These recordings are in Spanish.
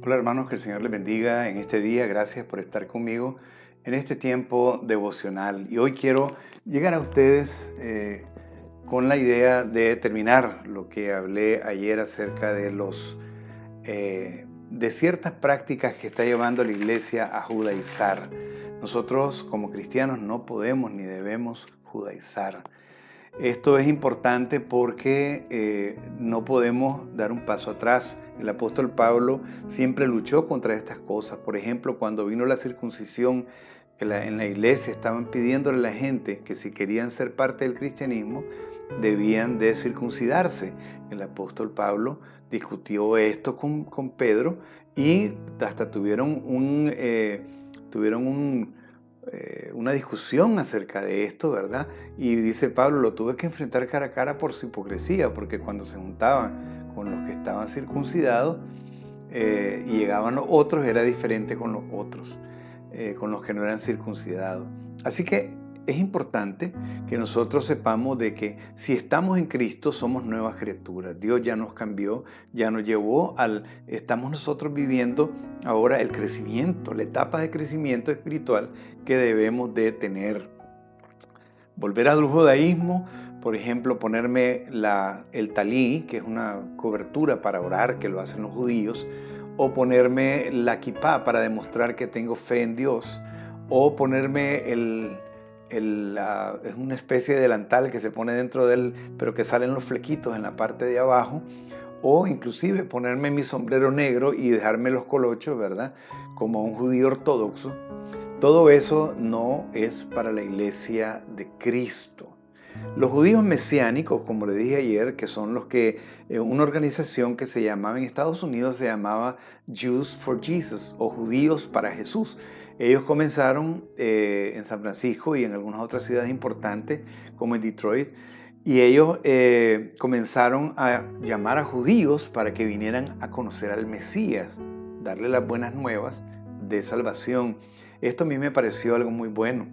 Hola hermanos, que el Señor les bendiga en este día. Gracias por estar conmigo en este tiempo devocional. Y hoy quiero llegar a ustedes con la idea de terminar lo que hablé ayer acerca de de ciertas prácticas que está llevando la iglesia a judaizar. Nosotros como cristianos no podemos ni debemos judaizar. Esto es importante porque no podemos dar un paso atrás. El apóstol Pablo siempre luchó contra estas cosas. Por ejemplo, cuando vino la circuncisión, en la iglesia estaban pidiéndole a la gente que si querían ser parte del cristianismo, debían de circuncidarse. El apóstol Pablo discutió esto con Pedro y hasta una discusión acerca de esto, ¿verdad? Y dice Pablo, lo tuve que enfrentar cara a cara por su hipocresía, porque cuando se juntaban con los que estaban circuncidados y llegaban los otros, era diferente con los otros, con los que no eran circuncidados. Así que es importante que nosotros sepamos de que si estamos en Cristo somos nuevas criaturas. Dios ya nos cambió, ya nos llevó estamos nosotros viviendo ahora el crecimiento, la etapa de crecimiento espiritual que debemos de tener. Volver al judaísmo, por ejemplo, ponerme el talí, que es una cobertura para orar, que lo hacen los judíos, o ponerme la kipá para demostrar que tengo fe en Dios, o ponerme es una especie de delantal que se pone dentro de él, pero que salen los flequitos en la parte de abajo, o inclusive ponerme mi sombrero negro y dejarme los colochos, ¿verdad? Como un judío ortodoxo. Todo eso no es para la iglesia de Cristo. Los judíos mesiánicos, como le dije ayer, que son una organización que se llamaba en Estados Unidos, se llamaba Jews for Jesus o Judíos para Jesús. Ellos comenzaron en San Francisco y en algunas otras ciudades importantes, como en Detroit, y ellos comenzaron a llamar a judíos para que vinieran a conocer al Mesías, darle las buenas nuevas de salvación. Esto a mí me pareció algo muy bueno.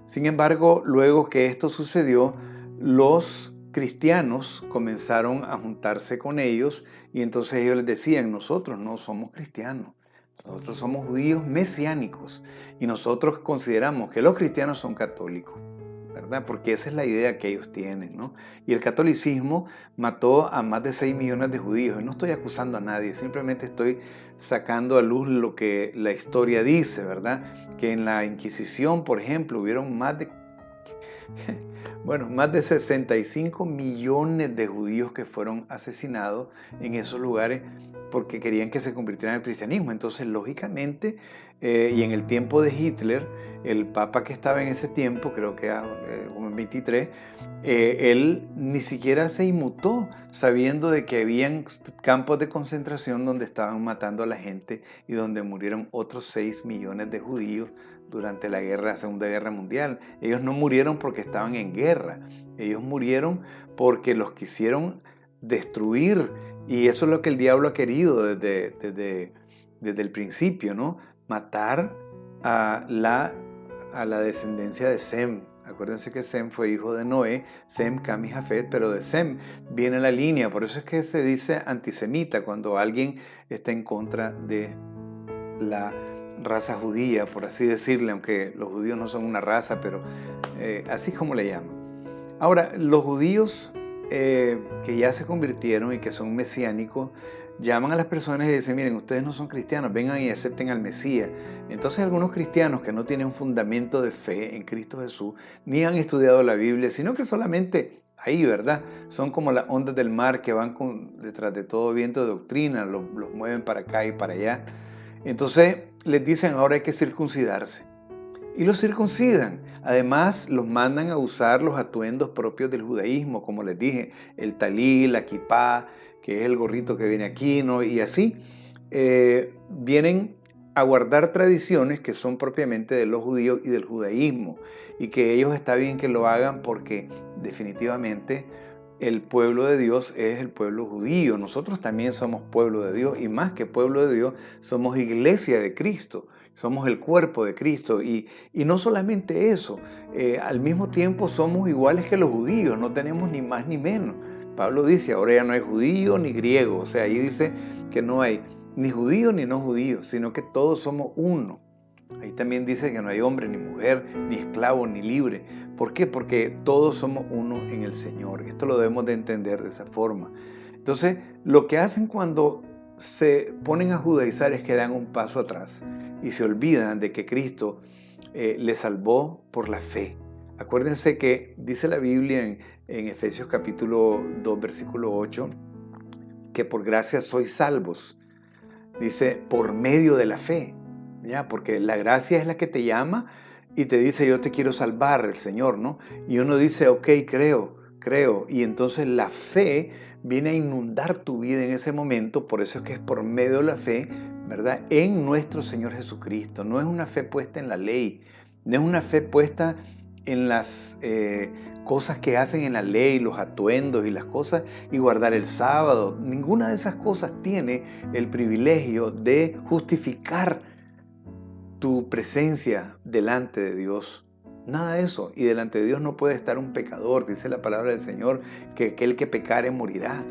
Sin embargo, luego que esto sucedió, los cristianos comenzaron a juntarse con ellos y entonces ellos les decían, nosotros no somos cristianos, nosotros somos judíos mesiánicos y nosotros consideramos que los cristianos son católicos, ¿verdad? Porque esa es la idea que ellos tienen, ¿no? Y el catolicismo mató a más de 6 millones de judíos. Y no estoy acusando a nadie, simplemente estoy sacando a luz lo que la historia dice, ¿verdad? Que en la Inquisición, por ejemplo, hubieron más de 65 millones de judíos que fueron asesinados en esos lugares porque querían que se convirtieran al cristianismo. Entonces, lógicamente, y en el tiempo de Hitler, el papa que estaba en ese tiempo, creo que era como en 23, él ni siquiera se inmutó sabiendo de que habían campos de concentración donde estaban matando a la gente y donde murieron otros 6 millones de judíos durante la Segunda Guerra Mundial. Ellos no murieron porque estaban en guerra, ellos murieron porque los quisieron destruir, y eso es lo que el diablo ha querido desde el principio, ¿no? Matar a la descendencia de Sem. Acuérdense que Sem fue hijo de Noé, Sem, Cam y Jafet, pero de Sem viene la línea. Por eso es que se dice antisemita cuando alguien está en contra de la raza judía, por así decirle, aunque los judíos no son una raza, pero así como le llaman. Ahora, los judíos que ya se convirtieron y que son mesiánicos, llaman a las personas y dicen, miren, ustedes no son cristianos, vengan y acepten al Mesías. Entonces algunos cristianos que no tienen un fundamento de fe en Cristo Jesús, ni han estudiado la Biblia, sino que solamente ahí, ¿verdad? Son como las ondas del mar que van detrás de todo viento de doctrina, los mueven para acá y para allá. Entonces les dicen, ahora hay que circuncidarse. Y los circuncidan. Además, los mandan a usar los atuendos propios del judaísmo, como les dije, el talí, la kipá, que es el gorrito que viene aquí, ¿no? Y así vienen a guardar tradiciones que son propiamente de los judíos y del judaísmo, y que ellos está bien que lo hagan porque definitivamente el pueblo de Dios es el pueblo judío. Nosotros también somos pueblo de Dios y más que pueblo de Dios, somos iglesia de Cristo. Somos el cuerpo de Cristo y no solamente eso, al mismo tiempo somos iguales que los judíos, no tenemos ni más ni menos. Pablo dice, ahora ya no hay judío ni griego, o sea, ahí dice que no hay ni judío ni no judío, sino que todos somos uno. Ahí también dice que no hay hombre ni mujer, ni esclavo ni libre. ¿Por qué? Porque todos somos uno en el Señor. Esto lo debemos de entender de esa forma. Entonces, lo que hacen cuando se ponen a judaizar es que dan un paso atrás y se olvidan de que Cristo les salvó por la fe. Acuérdense que dice la Biblia en Efesios capítulo 2, versículo 8, que por gracia sois salvos. Dice, por medio de la fe. ¿Ya? Porque la gracia es la que te llama y te dice, yo te quiero salvar, el Señor, ¿no? Y uno dice, ok, creo. Y entonces la fe viene a inundar tu vida en ese momento, por eso es que es por medio de la fe, ¿verdad? En nuestro Señor Jesucristo. No es una fe puesta en la ley, no es una fe puesta en las cosas que hacen en la ley, los atuendos y las cosas, y guardar el sábado. Ninguna de esas cosas tiene el privilegio de justificar tu presencia delante de Dios. Nada de eso. Y delante de Dios no puede estar un pecador. Dice la palabra del Señor que aquel que pecare morirá.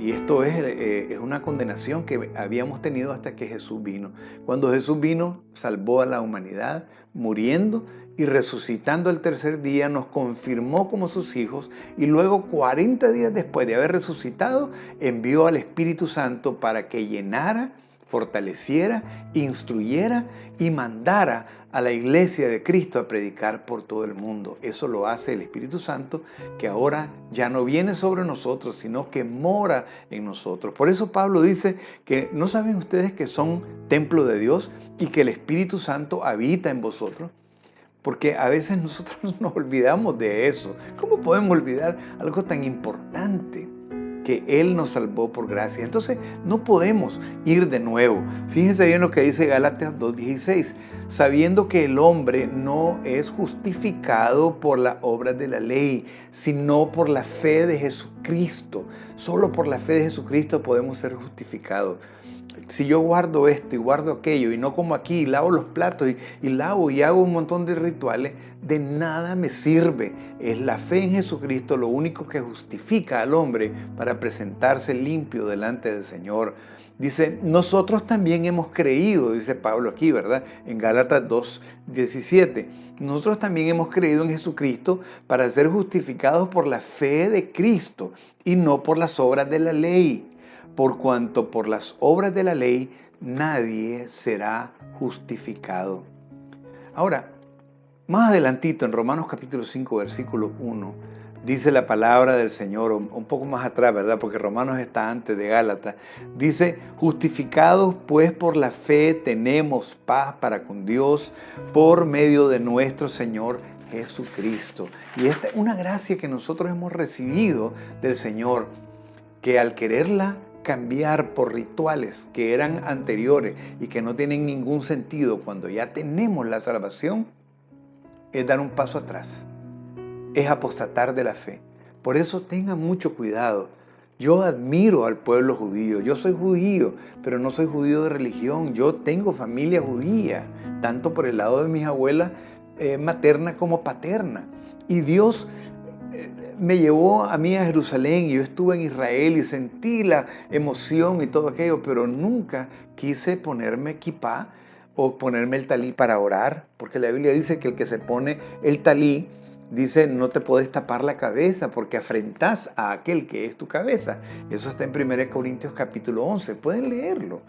Y esto es una condenación que habíamos tenido hasta que Jesús vino. Cuando Jesús vino, salvó a la humanidad, muriendo y resucitando al tercer día, nos confirmó como sus hijos y luego 40 días después de haber resucitado, envió al Espíritu Santo para que llenara, fortaleciera, instruyera y mandara a la iglesia de Cristo a predicar por todo el mundo. Eso lo hace el Espíritu Santo, que ahora ya no viene sobre nosotros, sino que mora en nosotros. Por eso Pablo dice que ¿no saben ustedes que son templo de Dios y que el Espíritu Santo habita en vosotros? Porque a veces nosotros nos olvidamos de eso. ¿Cómo podemos olvidar algo tan importante? Que Él nos salvó por gracia. Entonces no podemos ir de nuevo. Fíjense bien lo que dice Gálatas 2:16, sabiendo que el hombre no es justificado por las obras de la ley, sino por la fe de Jesucristo. Solo por la fe de Jesucristo podemos ser justificados. Si yo guardo esto y guardo aquello y no como aquí, lavo los platos y lavo y hago un montón de rituales, de nada me sirve. Es la fe en Jesucristo lo único que justifica al hombre para presentarse limpio delante del Señor. Dice, nosotros también hemos creído, dice Pablo aquí, ¿verdad? En Gálatas 2:17. Nosotros también hemos creído en Jesucristo para ser justificados por la fe de Cristo y no por las obras de la ley. Por cuanto por las obras de la ley nadie será justificado. Ahora, más adelantito en Romanos capítulo 5, versículo 1, dice la palabra del Señor, un poco más atrás, ¿verdad? Porque Romanos está antes de Gálatas. Dice, justificados pues por la fe tenemos paz para con Dios por medio de nuestro Señor Jesucristo. Y esta es una gracia que nosotros hemos recibido del Señor, que al quererla cambiar por rituales que eran anteriores y que no tienen ningún sentido cuando ya tenemos la salvación, es dar un paso atrás, es apostatar de la fe. Por eso tengan mucho cuidado. Yo admiro al pueblo judío, yo soy judío, pero no soy judío de religión, yo tengo familia judía, tanto por el lado de mis abuelas materna como paterna. Y Dios me llevó a mí a Jerusalén y yo estuve en Israel y sentí la emoción y todo aquello, pero nunca quise ponerme kipá o ponerme el talí para orar, porque la Biblia dice que el que se pone el talí, dice, no te puedes tapar la cabeza porque afrentas a aquel que es tu cabeza. Eso está en 1 Corintios capítulo 11. Pueden leerlo,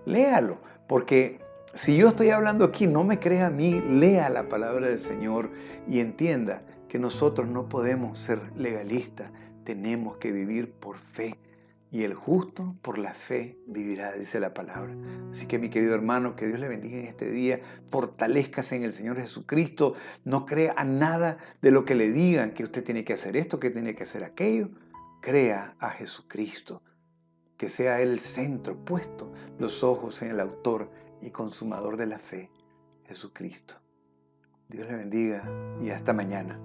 léalo, porque si yo estoy hablando aquí, no me crea a mí, lea la palabra del Señor y entienda que nosotros no podemos ser legalistas, tenemos que vivir por fe. Y el justo por la fe vivirá, dice la palabra. Así que mi querido hermano, que Dios le bendiga en este día, fortalézcase en el Señor Jesucristo, no crea a nada de lo que le digan, que usted tiene que hacer esto, que tiene que hacer aquello. Crea a Jesucristo, que sea Él el centro, puesto los ojos en el autor y consumador de la fe, Jesucristo. Dios le bendiga y hasta mañana.